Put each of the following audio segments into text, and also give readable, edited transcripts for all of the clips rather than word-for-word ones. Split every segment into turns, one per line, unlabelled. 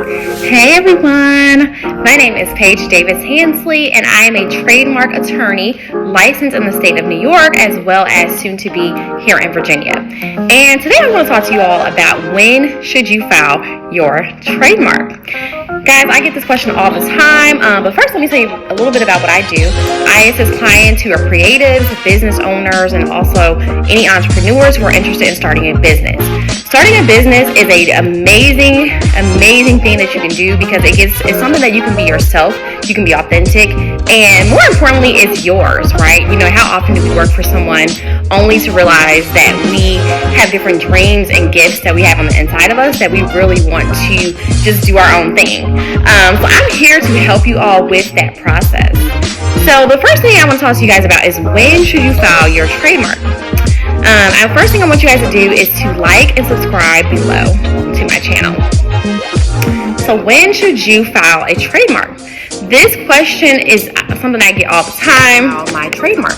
Hey everyone, my name is Paige Davis Hansley and I am a trademark attorney licensed in the state of New York as well as soon to be here in Virginia. And today I want to talk to you all about when should you file your trademark. Guys, I get this question all the time, but first let me tell you a little bit about what I do. I assist clients who are creatives, business owners, and also any entrepreneurs who are interested in starting a business. Starting a business is an amazing thing that you can do because it's something that you can be yourself, you can be authentic, and more importantly, it's yours, right? You know, how often do we work for someone only to realize that we have different dreams and gifts that we have on the inside of us that we really want to just do our own thing. So I'm here to help you all with that process. So the first thing I want to talk to you guys about is when should you file your trademark? The first thing I want you guys to do is to like and subscribe below to my channel. So when should you file a trademark? This question is something I get all the time. My trademark.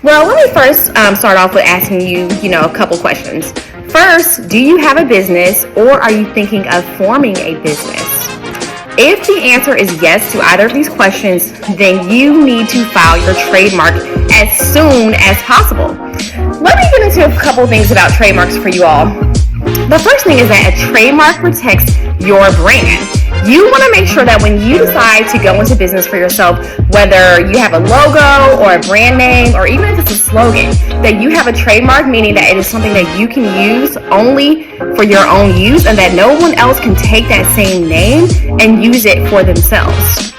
Well, let me first start off with asking you, a couple questions. First, do you have a business or are you thinking of forming a business? If the answer is yes to either of these questions, then you need to file your trademark as soon as possible. Let me get into a couple things about trademarks for you all. The first thing is that a trademark protects your brand. You want to make sure that when you decide to go into business for yourself, whether you have a logo or a brand name, or even if it's a slogan, that you have a trademark, meaning that it is something that you can use only for your own use and that no one else can take that same name and use it for themselves.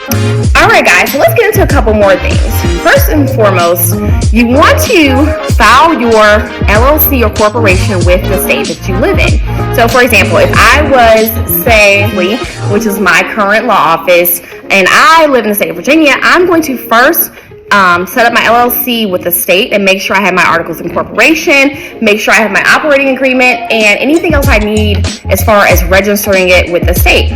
Alright guys, so let's get into a couple more things. First and foremost, you want to file your LLC or corporation with the state that you live in. So for example, if I was, say, which is my current law office, and I live in the state of Virginia, I'm going to first set up my LLC with the state and make sure I have my articles of incorporation, make sure I have my operating agreement, and anything else I need as far as registering it with the state.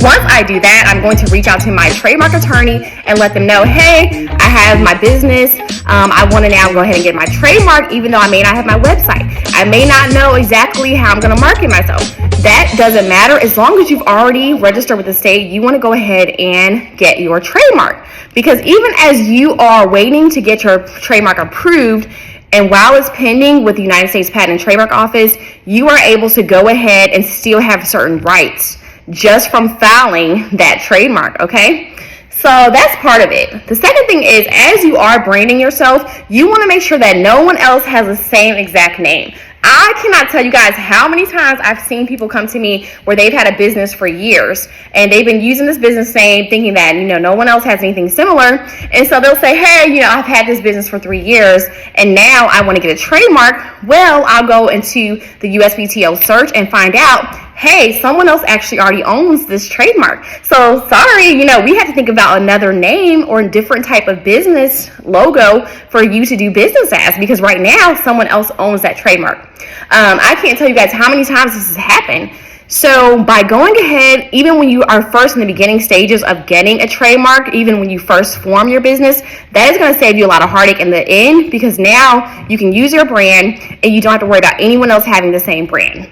Once I do that, I'm going to reach out to my trademark attorney and let them know, hey, I have my business. I want to now go ahead and get my trademark, even though I may not have my website. I may not know exactly how I'm going to market myself. That doesn't matter. As long as you've already registered with the state, you want to go ahead and get your trademark. Because even as you are waiting to get your trademark approved, and while it's pending with the United States Patent and Trademark Office, you are able to go ahead and still have certain rights just from filing that trademark, okay? So that's part of it. The second thing is, as you are branding yourself, you want to make sure that no one else has the same exact name. I cannot tell you guys how many times I've seen people come to me where they've had a business for years and they've been using this business name thinking that, no one else has anything similar. And so they'll say, hey, I've had this business for 3 years and now I want to get a trademark. Well, I'll go into the USPTO search and find out, hey, someone else actually already owns this trademark. So sorry, we had to think about another name or a different type of business logo for you to do business as, because right now someone else owns that trademark. I can't tell you guys how many times this has happened. So by going ahead, even when you are first in the beginning stages of getting a trademark, even when you first form your business, that is going to save you a lot of heartache in the end, because now you can use your brand and you don't have to worry about anyone else having the same brand.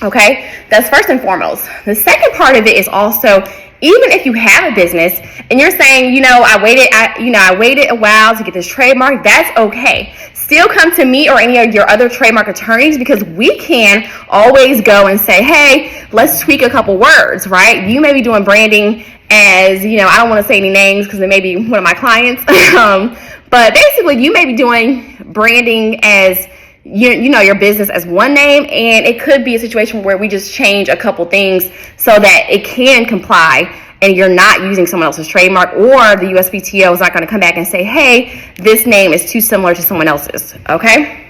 Okay, that's first and foremost. The second part of it is also, even if you have a business and you're saying, I waited a while to get this trademark, that's okay. Still come to me or any of your other trademark attorneys, because we can always go and say, hey, let's tweak a couple words, right? You may be doing branding as, I don't want to say any names because it may be one of my clients, but basically you may be doing branding as your business as one name, and it could be a situation where we just change a couple things so that it can comply and you're not using someone else's trademark, or the USPTO is not going to come back and say, hey, this name is too similar to someone else's, okay?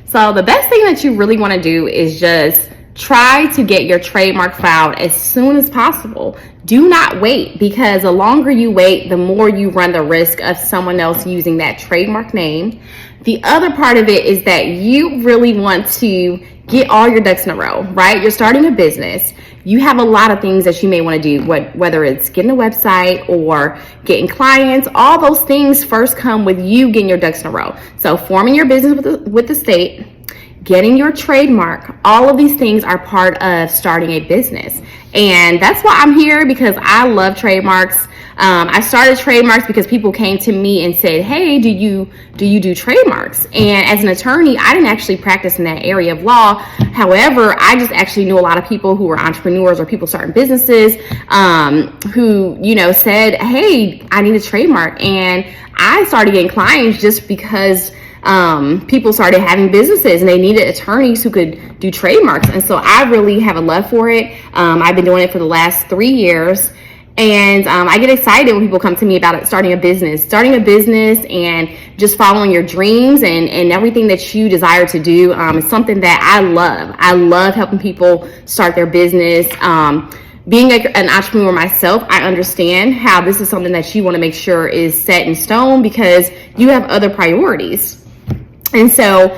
So the best thing that you really want to do is just try to get your trademark filed as soon as possible. Do not wait, because the longer you wait, the more you run the risk of someone else using that trademark name. The other part of it is that you really want to get all your ducks in a row, right? You're starting a business. You have a lot of things that you may want to do, whether it's getting a website or getting clients. All those things first come with you getting your ducks in a row. So forming your business with the state, getting your trademark, all of these things are part of starting a business. And that's why I'm here, because I love trademarks. I started trademarks because people came to me and said, hey, do you do trademarks? And as an attorney, I didn't actually practice in that area of law. However, I just actually knew a lot of people who were entrepreneurs or people starting businesses, who, said, hey, I need a trademark. And I started getting clients just because people started having businesses and they needed attorneys who could do trademarks. And so I really have a love for it. I've been doing it for the last 3 years. And I get excited when people come to me about it, starting a business and just following your dreams and everything that you desire to do. It's something that I love. I love helping people start their business. Being an entrepreneur myself, I understand how this is something that you want to make sure is set in stone because you have other priorities. And so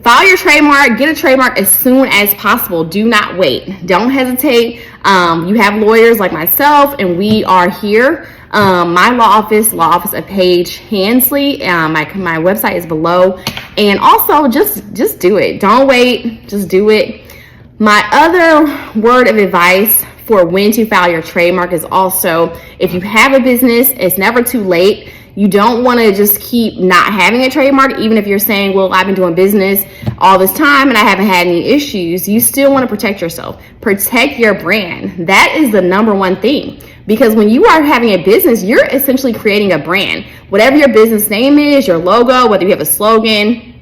file your trademark, get a trademark as soon as possible. Do not wait. Don't hesitate. You have lawyers like myself, and we are here. My law office of Paige Hensley. My website is below. And also just do it. Don't wait. Just do it. My other word of advice for when to file your trademark is also, if you have a business, it's never too late. You don't want to just keep not having a trademark, even if you're saying, well, I've been doing business all this time and I haven't had any issues. You still want to protect yourself. Protect your brand. That is the number one thing. Because when you are having a business, you're essentially creating a brand. Whatever your business name is, your logo, whether you have a slogan,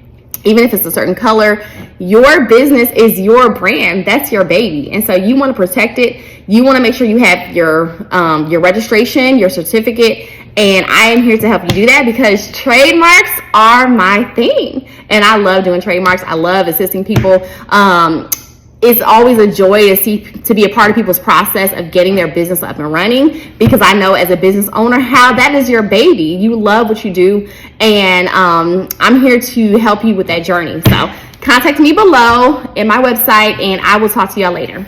even if it's a certain color, your business is your brand. That's your baby. And so you want to protect it. You want to make sure you have your registration, your certificate. And I am here to help you do that because trademarks are my thing. And I love doing trademarks. I love assisting people. It's always a joy to be a part of people's process of getting their business up and running, because I know as a business owner how that is your baby. You love what you do, and I'm here to help you with that journey. So contact me below in my website, and I will talk to y'all later.